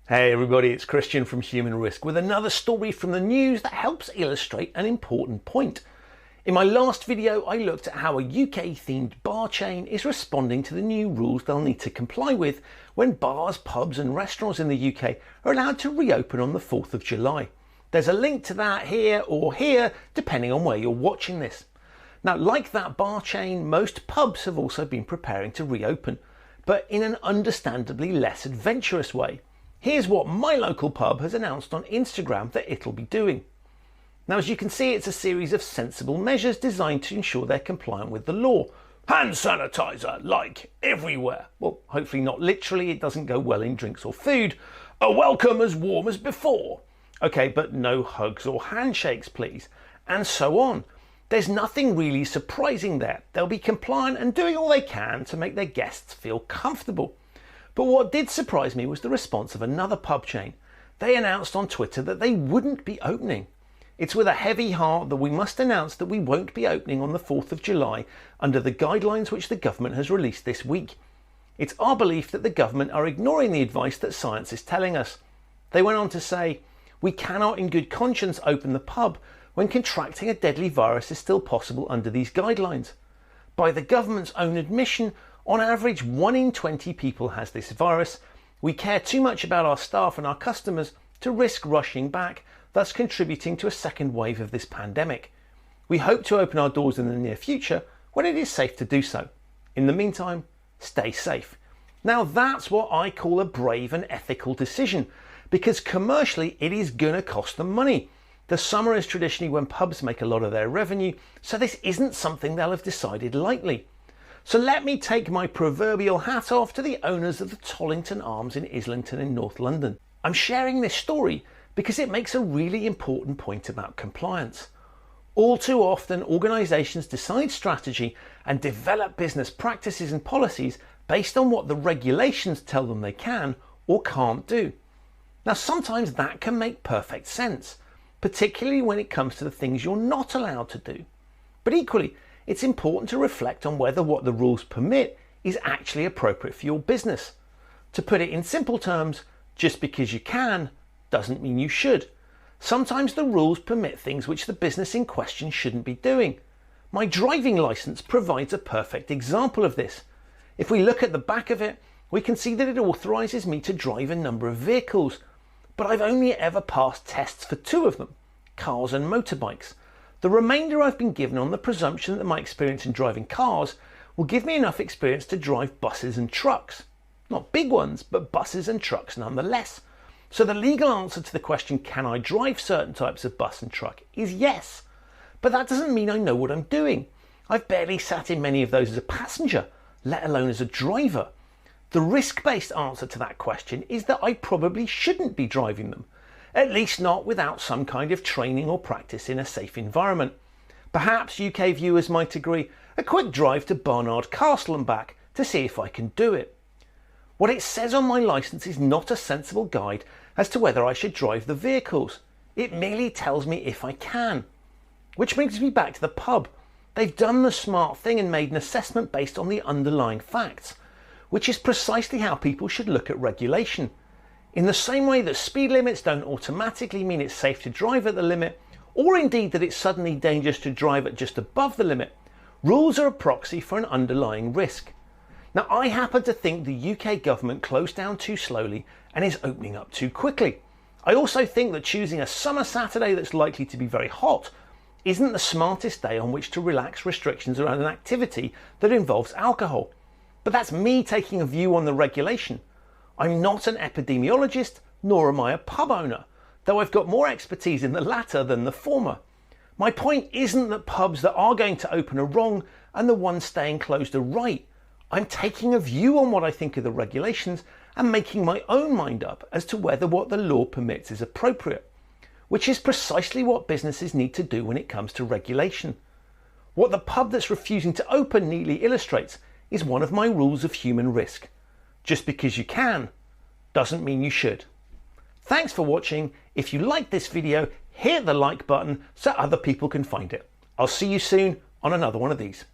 Hey everybody, it's Christian from Human Risk with another story from the news that helps illustrate an important point. In my last video, I looked at how a UK-themed bar chain is responding to the new rules they'll need to comply with when bars, pubs and restaurants in the UK are allowed to reopen on the 4th of July. There's a link to that here or here, depending on where you're watching this. Now, like that bar chain, most pubs have also been preparing to reopen, but in an understandably less adventurous way. Here's what my local pub has announced on Instagram that it'll be doing. Now, as you can see, it's a series of sensible measures designed to ensure they're compliant with the law. Hand sanitizer, like everywhere. Well, hopefully not literally, it doesn't go well in drinks or food. A welcome as warm as before. Okay, but no hugs or handshakes, please. And so on. There's nothing really surprising there. They'll be compliant and doing all they can to make their guests feel comfortable. But what did surprise me was the response of another pub chain. They announced on Twitter that they wouldn't be opening. It's with a heavy heart that we must announce that we won't be opening on the 4th of July under the guidelines which the government has released this week. It's our belief that the government are ignoring the advice that science is telling us. They went on to say, we cannot in good conscience open the pub when contracting a deadly virus is still possible under these guidelines. By the government's own admission, on average, 1 in 20 people has this virus. We care too much about our staff and our customers to risk rushing back, thus contributing to a second wave of this pandemic. We hope to open our doors in the near future when it is safe to do so. In the meantime, stay safe. Now that's what I call a brave and ethical decision, because commercially it is going to cost them money. The summer is traditionally when pubs make a lot of their revenue, so this isn't something they'll have decided lightly. So let me take my proverbial hat off to the owners of the Tollington Arms in Islington in North London. I'm sharing this story because it makes a really important point about compliance. All too often, organisations decide strategy and develop business practices and policies based on what the regulations tell them they can or can't do. Now, sometimes that can make perfect sense, particularly when it comes to the things you're not allowed to do. But equally, it's important to reflect on whether what the rules permit is actually appropriate for your business. To put it in simple terms, just because you can doesn't mean you should. Sometimes the rules permit things which the business in question shouldn't be doing. My driving licence provides a perfect example of this. If we look at the back of it, we can see that it authorises me to drive a number of vehicles, but I've only ever passed tests for 2 of them, cars and motorbikes. The remainder I've been given on the presumption that my experience in driving cars will give me enough experience to drive buses and trucks. Not big ones, but buses and trucks nonetheless. So the legal answer to the question, can I drive certain types of bus and truck, is yes. But that doesn't mean I know what I'm doing. I've barely sat in many of those as a passenger, let alone as a driver. The risk-based answer to that question is that I probably shouldn't be driving them. At least not without some kind of training or practice in a safe environment. Perhaps UK viewers might agree, a quick drive to Barnard Castle and back to see if I can do it. What it says on my licence is not a sensible guide as to whether I should drive the vehicles. It merely tells me if I can. Which brings me back to the pub. They've done the smart thing and made an assessment based on the underlying facts, which is precisely how people should look at regulation. In the same way that speed limits don't automatically mean it's safe to drive at the limit, or indeed that it's suddenly dangerous to drive at just above the limit, rules are a proxy for an underlying risk. Now, I happen to think the UK government closed down too slowly and is opening up too quickly. I also think that choosing a summer Saturday that's likely to be very hot isn't the smartest day on which to relax restrictions around an activity that involves alcohol. But that's me taking a view on the regulation. I'm not an epidemiologist, nor am I a pub owner, though I've got more expertise in the latter than the former. My point isn't that pubs that are going to open are wrong and the ones staying closed are right. I'm taking a view on what I think of the regulations and making my own mind up as to whether what the law permits is appropriate, which is precisely what businesses need to do when it comes to regulation. What the pub that's refusing to open neatly illustrates is one of my rules of human risk. Just because you can doesn't mean you should. Thanks for watching. If you liked this video, hit the like button so other people can find it. I'll see you soon on another one of these.